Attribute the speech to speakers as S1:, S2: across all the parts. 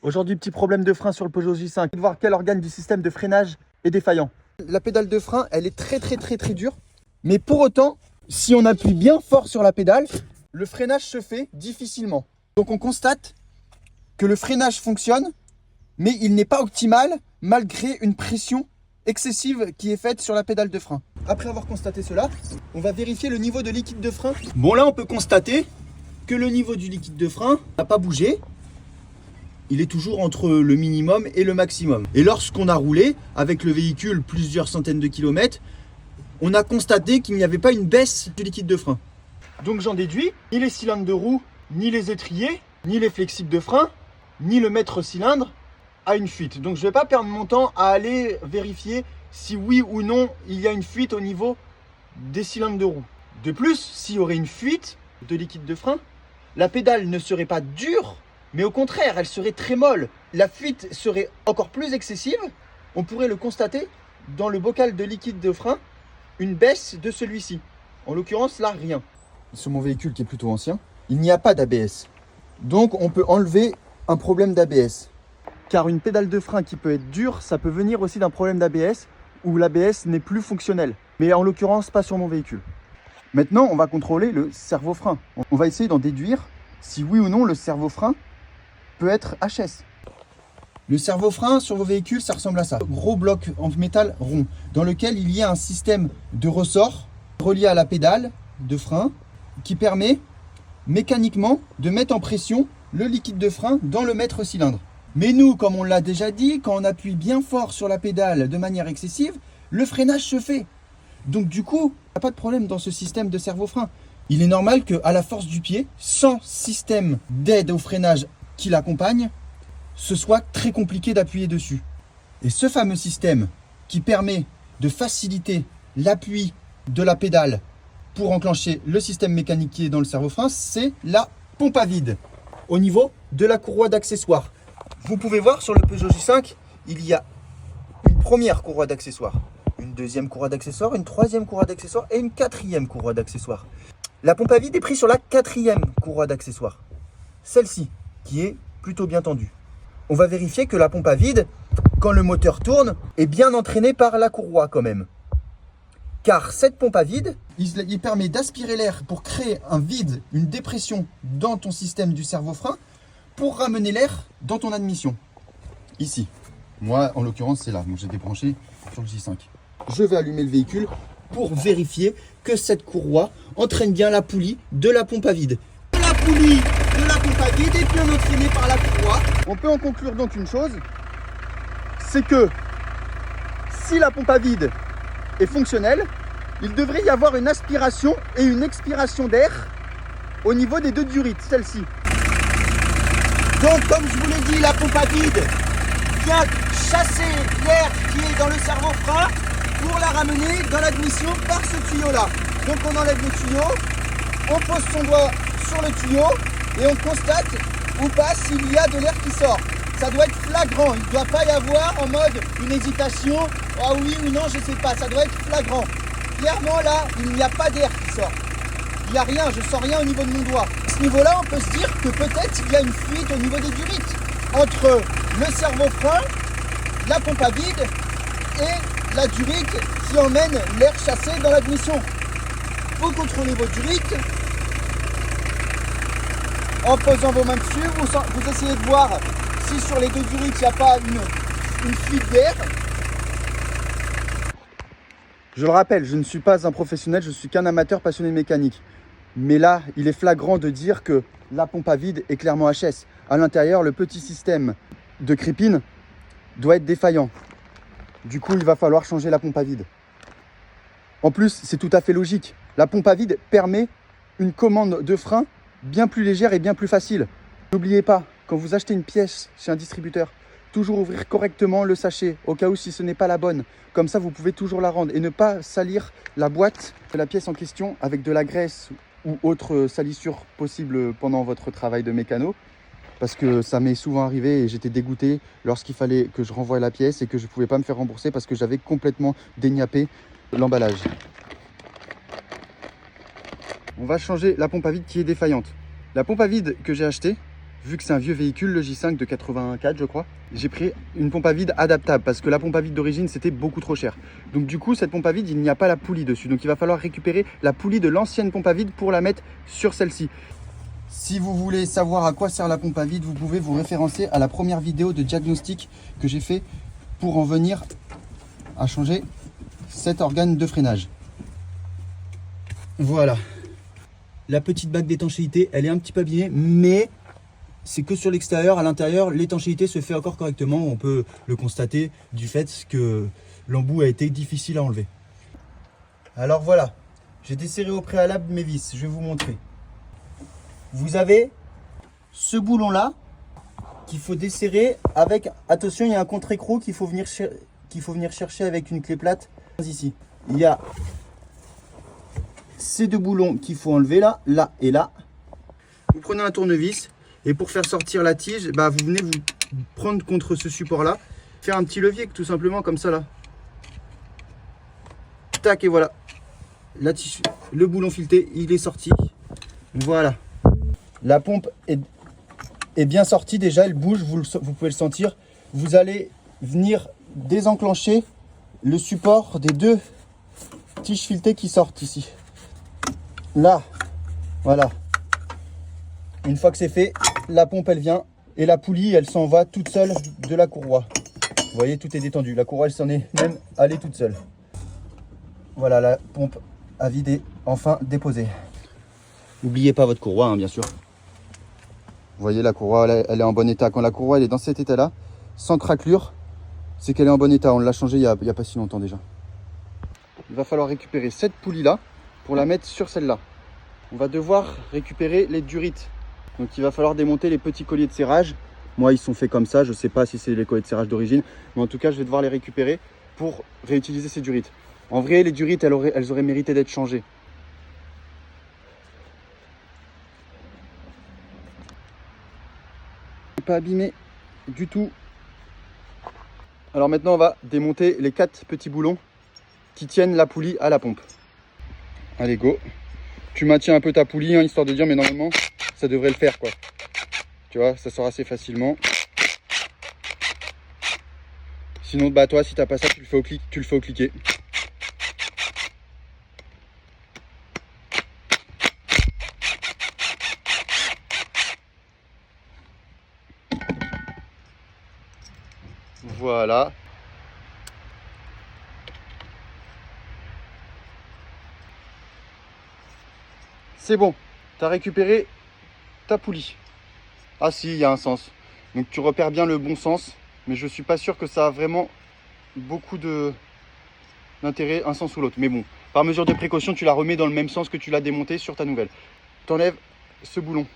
S1: Aujourd'hui, petit problème de frein sur le Peugeot J5. Voir quel organe du système de freinage est défaillant. La pédale de frein, elle est très dure. Mais pour autant, si on appuie bien fort sur la pédale, le freinage se fait difficilement. Donc on constate que le freinage fonctionne, mais il n'est pas optimal malgré une pression excessive qui est faite sur la pédale de frein. Après avoir constaté cela, on va vérifier le niveau de liquide de frein. Bon, là on peut constater que le niveau du liquide de frein n'a pas bougé. Il est toujours entre le minimum et le maximum. Et lorsqu'on a roulé avec le véhicule plusieurs centaines de kilomètres, on a constaté qu'il n'y avait pas une baisse du liquide de frein. Donc j'en déduis, ni les cylindres de roue, ni les étriers, ni les flexibles de frein, ni le maître cylindre a une fuite. Donc je ne vais pas perdre mon temps à aller vérifier si oui ou non il y a une fuite au niveau des cylindres de roue. De plus, s'il y aurait une fuite de liquide de frein, la pédale ne serait pas dure, mais au contraire, elle serait très molle. La fuite serait encore plus excessive. On pourrait le constater dans le bocal de liquide de frein, une baisse de celui-ci. En l'occurrence, là, rien. Sur mon véhicule qui est plutôt ancien, il n'y a pas d'ABS. Donc, on peut enlever un problème d'ABS. Car une pédale de frein qui peut être dure, ça peut venir aussi d'un problème d'ABS où l'ABS n'est plus fonctionnel. Mais en l'occurrence, pas sur mon véhicule. Maintenant, on va contrôler le servo-frein. On va essayer d'en déduire si oui ou non le servo-frein peut être HS. Le servo-frein sur vos véhicules, ça ressemble à ça. Gros bloc en métal rond dans lequel il y a un système de ressort relié à la pédale de frein qui permet mécaniquement de mettre en pression le liquide de frein dans le maître cylindre. Mais nous, comme on l'a déjà dit, quand on appuie bien fort sur la pédale de manière excessive, le freinage se fait. Donc du coup, il n'y a pas de problème dans ce système de servo-frein. Il est normal qu'à la force du pied, sans système d'aide au freinage qui l'accompagne, ce soit très compliqué d'appuyer dessus. Et ce fameux système qui permet de faciliter l'appui de la pédale pour enclencher le système mécanique qui est dans le servo-frein, c'est la pompe à vide au niveau de la courroie d'accessoires. Vous pouvez voir sur le Peugeot J5, il y a une première courroie d'accessoires, une deuxième courroie d'accessoires, une troisième courroie d'accessoires et une quatrième courroie d'accessoires. La pompe à vide est prise sur la quatrième courroie d'accessoires, celle-ci qui est plutôt bien tendue. On va vérifier que la pompe à vide, quand le moteur tourne, est bien entraînée par la courroie quand même. Car cette pompe à vide, il permet d'aspirer l'air pour créer un vide, une dépression dans ton système du servo-frein pour ramener l'air dans ton admission. Ici. Moi, en l'occurrence, c'est là. Donc, j'ai débranché sur le J5. Je vais allumer le véhicule pour vérifier que cette courroie entraîne bien la poulie de la pompe à vide. La poulie de la pompe à vide est bien entraînée par la courroie. On peut en conclure donc une chose, c'est que si la pompe à vide est fonctionnelle, il devrait y avoir une aspiration et une expiration d'air au niveau des deux durites, celle-ci. Donc comme je vous l'ai dit, la pompe à vide vient chasser l'air qui est dans le servo-frein pour la ramener dans l'admission par ce tuyau-là. Donc on enlève le tuyau, on pose son doigt sur le tuyau et on constate ou pas s'il y a de l'air qui sort. Ça doit être flagrant, il ne doit pas y avoir en mode une hésitation, ah oui ou non, je ne sais pas, ça doit être flagrant. Clairement là, il n'y a pas d'air qui sort. Il n'y a rien, je sens rien au niveau de mon doigt. À ce niveau-là, on peut se dire que peut-être il y a une fuite au niveau des durites entre le servo-frein, la pompe à vide et la durite qui emmène l'air chassé dans l'admission. Vous contrôlez vos durites en posant vos mains dessus, vous essayez de voir si sur les deux durites il n'y a pas une fuite d'air. Je le rappelle, je ne suis pas un professionnel, je suis qu'un amateur passionné de mécanique. Mais là, il est flagrant de dire que la pompe à vide est clairement HS. À l'intérieur, le petit système de creeping doit être défaillant. Du coup, il va falloir changer la pompe à vide. En plus, c'est tout à fait logique. La pompe à vide permet une commande de frein bien plus légère et bien plus facile. N'oubliez pas, quand vous achetez une pièce chez un distributeur, toujours ouvrir correctement le sachet, au cas où si ce n'est pas la bonne. Comme ça, vous pouvez toujours la rendre et ne pas salir la boîte de la pièce en question avec de la graisse ou autre salissure possible pendant votre travail de mécano. Parce que ça m'est souvent arrivé et j'étais dégoûté lorsqu'il fallait que je renvoie la pièce et que je ne pouvais pas me faire rembourser parce que j'avais complètement déniappé l'emballage. On va changer la pompe à vide qui est défaillante. La pompe à vide que j'ai achetée, vu que c'est un vieux véhicule, le J5 de 84 je crois, j'ai pris une pompe à vide adaptable parce que la pompe à vide d'origine c'était beaucoup trop cher. Donc du coup cette pompe à vide il n'y a pas la poulie dessus, donc il va falloir récupérer la poulie de l'ancienne pompe à vide pour la mettre sur celle-ci. Si vous voulez savoir à quoi sert la pompe à vide, vous pouvez vous référencer à la première vidéo de diagnostic que j'ai fait pour en venir à changer cet organe de freinage. Voilà. La petite bague d'étanchéité, elle est un petit peu abîmée, mais c'est que sur l'extérieur. À l'intérieur, l'étanchéité se fait encore correctement. On peut le constater du fait que l'embout a été difficile à enlever. Alors voilà, j'ai desserré au préalable mes vis. Je vais vous montrer. Vous avez ce boulon-là qu'il faut desserrer avec... Attention, il y a un contre-écrou qu'il faut venir chercher avec une clé plate. Ici, il y a ces deux boulons qu'il faut enlever là, là et là. Vous prenez un tournevis et pour faire sortir la tige, bah, vous venez vous prendre contre ce support là, faire un petit levier tout simplement comme ça là. Tac et voilà. La tige, le boulon fileté, il est sorti. Voilà. La pompe est bien sortie déjà, elle bouge, vous pouvez le sentir. Vous allez venir désenclencher le support des deux tiges filetées qui sortent ici. Là, voilà. Une fois que c'est fait, la pompe elle vient et la poulie elle s'en va toute seule de la courroie. Vous voyez, tout est détendu. La courroie elle s'en est même allée toute seule. Voilà, la pompe à vide est enfin déposée. N'oubliez pas votre courroie, hein, bien sûr. Vous voyez, la courroie elle est en bon état. Quand la courroie elle est dans cet état là, sans craquelure, c'est qu'elle est en bon état. On l'a changée il y a pas si longtemps déjà. Il va falloir récupérer cette poulie là pour la mettre sur celle-là. On va devoir récupérer les durites. Donc il va falloir démonter les petits colliers de serrage. Moi ils sont faits comme ça, je ne sais pas si c'est les colliers de serrage d'origine, mais en tout cas je vais devoir les récupérer pour réutiliser ces durites. En vrai les durites elles auraient mérité d'être changées. Pas abîmé du tout. Alors maintenant on va démonter les 4 petits boulons qui tiennent la poulie à la pompe. Allez go. Tu maintiens un peu ta poulie, hein, histoire de dire, mais normalement, ça devrait le faire, quoi. Tu vois, ça sort assez facilement. Sinon, bah toi, si t'as pas ça, tu le fais au cliquet. Voilà. C'est bon, tu as récupéré ta poulie. Ah si, il y a un sens. Donc tu repères bien le bon sens, mais je suis pas sûr que ça a vraiment beaucoup d'intérêt un sens ou l'autre. Mais bon, par mesure de précaution, tu la remets dans le même sens que tu l'as démonté sur ta nouvelle. Tu enlèves ce boulon.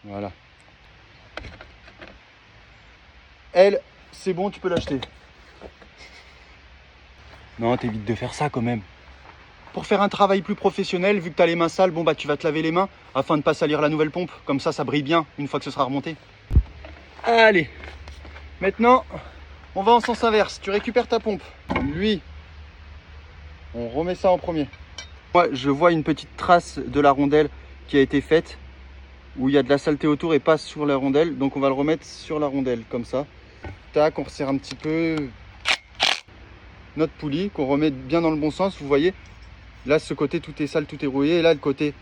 S1: Voilà. Elle, c'est bon, tu peux l'acheter. Non, t'évites de faire ça quand même. Pour faire un travail plus professionnel, vu que tu as les mains sales, bon bah tu vas te laver les mains afin de ne pas salir la nouvelle pompe. Comme ça brille bien une fois que ce sera remonté. Allez, maintenant, on va en sens inverse. Tu récupères ta pompe. Lui, on remet ça en premier. Moi, je vois une petite trace de la rondelle qui a été faite, où il y a de la saleté autour et pas sur la rondelle. Donc on va le remettre sur la rondelle, comme ça. Tac, on resserre un petit peu notre poulie, qu'on remet bien dans le bon sens, vous voyez. Là, ce côté, tout est sale, tout est rouillé. Et là, le côté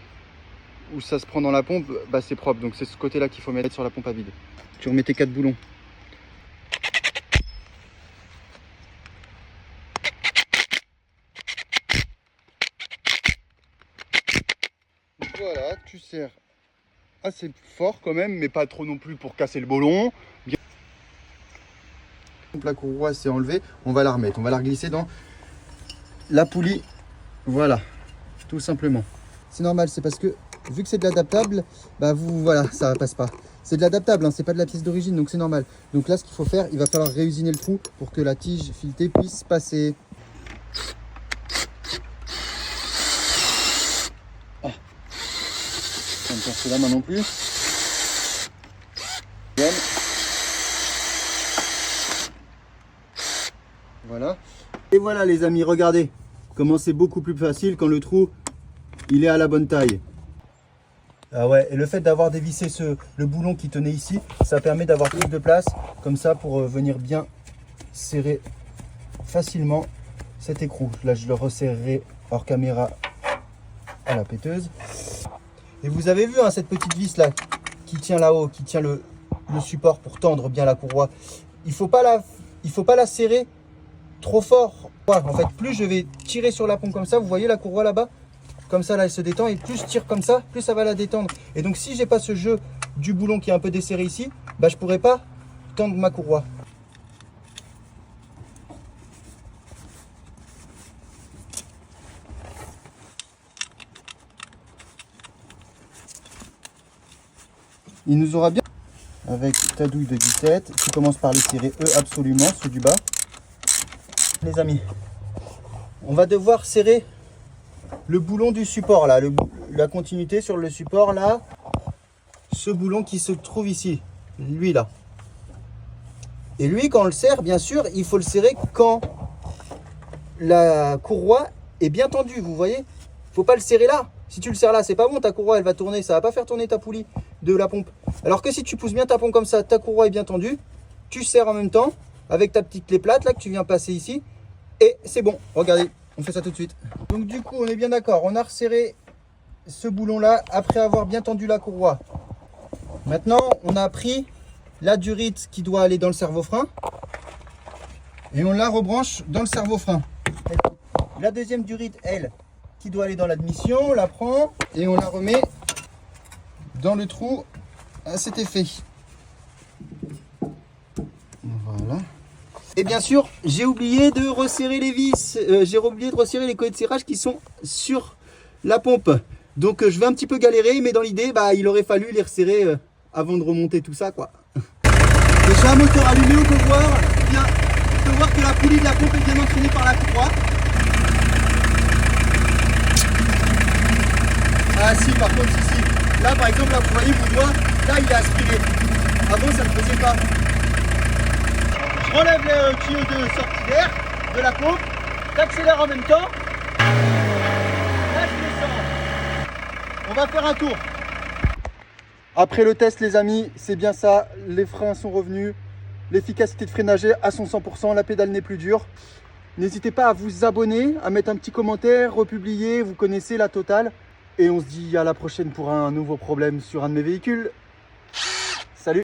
S1: où ça se prend dans la pompe, bah, c'est propre. Donc, c'est ce côté-là qu'il faut mettre sur la pompe à vide. Tu remets tes 4 boulons. Voilà, tu serres assez fort quand même, mais pas trop non plus pour casser le boulon. La courroie s'est enlevée. On va la remettre. On va la reglisser dans la poulie. Voilà, tout simplement. C'est normal, c'est parce que vu que c'est de l'adaptable, bah voilà, ça passe pas. C'est de l'adaptable, hein, c'est pas de la pièce d'origine, donc c'est normal. Donc là, ce qu'il faut faire, il va falloir réusiner le trou pour que la tige filetée puisse passer. Ah. Ça me perce la main non plus. Bien. Voilà. Et voilà les amis, regardez comment c'est beaucoup plus facile quand le trou il est à la bonne taille. Ah ouais, et le fait d'avoir dévissé le boulon qui tenait ici, ça permet d'avoir plus de place, comme ça, pour venir bien serrer facilement cet écrou. Là, je le resserrerai hors caméra à la péteuse. Et vous avez vu hein, cette petite vis là qui tient là-haut, qui tient le support pour tendre bien la courroie. Il faut pas la serrer trop fort. En fait, plus je vais tirer sur la pompe comme ça, vous voyez la courroie là-bas, comme ça là elle se détend, et plus je tire comme ça, plus ça va la détendre. Et donc si j'ai pas ce jeu du boulon qui est un peu desserré ici, bah je pourrais pas tendre ma courroie. Il nous aura bien avec ta douille de 17. Tu commences par les serrer eux absolument, ceux du bas. Les amis, on va devoir serrer le boulon du support là, la continuité sur le support là, ce boulon qui se trouve ici, lui là. Et lui, quand on le serre, bien sûr, il faut le serrer quand la courroie est bien tendue, vous voyez. Faut pas le serrer là. Si tu le serres là, c'est pas bon, ta courroie elle va tourner, ça va pas faire tourner ta poulie de la pompe. Alors que si tu pousses bien ta pompe comme ça, ta courroie est bien tendue, tu serres en même temps avec ta petite clé plate là que tu viens passer ici et c'est bon. Regardez, on fait ça tout de suite. Donc du coup, on est bien d'accord, on a resserré ce boulon là après avoir bien tendu la courroie. Maintenant, on a pris la durite qui doit aller dans le servo-frein et on la rebranche dans le servo-frein. La deuxième durite, elle, qui doit aller dans l'admission, on la prend et on la remet dans le trou à cet effet. Voilà. Et bien sûr, j'ai oublié de resserrer les vis, j'ai oublié de resserrer les colliers de serrage qui sont sur la pompe. Donc je vais un petit peu galérer, mais dans l'idée, bah, il aurait fallu les resserrer avant de remonter tout ça, quoi. Déjà, moteur allumé, on peut voir que la poulie de la pompe est bien entraînée par la courroie. Ah si, par contre, si. Là, par exemple, là, vous voyez mon doigt, là, il est aspiré. Avant, ça ne le faisait pas. Je relève le tuyau de sortie d'air de la pompe, j'accélère en même temps. Là, je descends. On va faire un tour. Après le test, les amis, c'est bien ça. Les freins sont revenus. L'efficacité de freinage à son 100%. La pédale n'est plus dure. N'hésitez pas à vous abonner, à mettre un petit commentaire, republier. Vous connaissez la totale. Et on se dit à la prochaine pour un nouveau problème sur un de mes véhicules.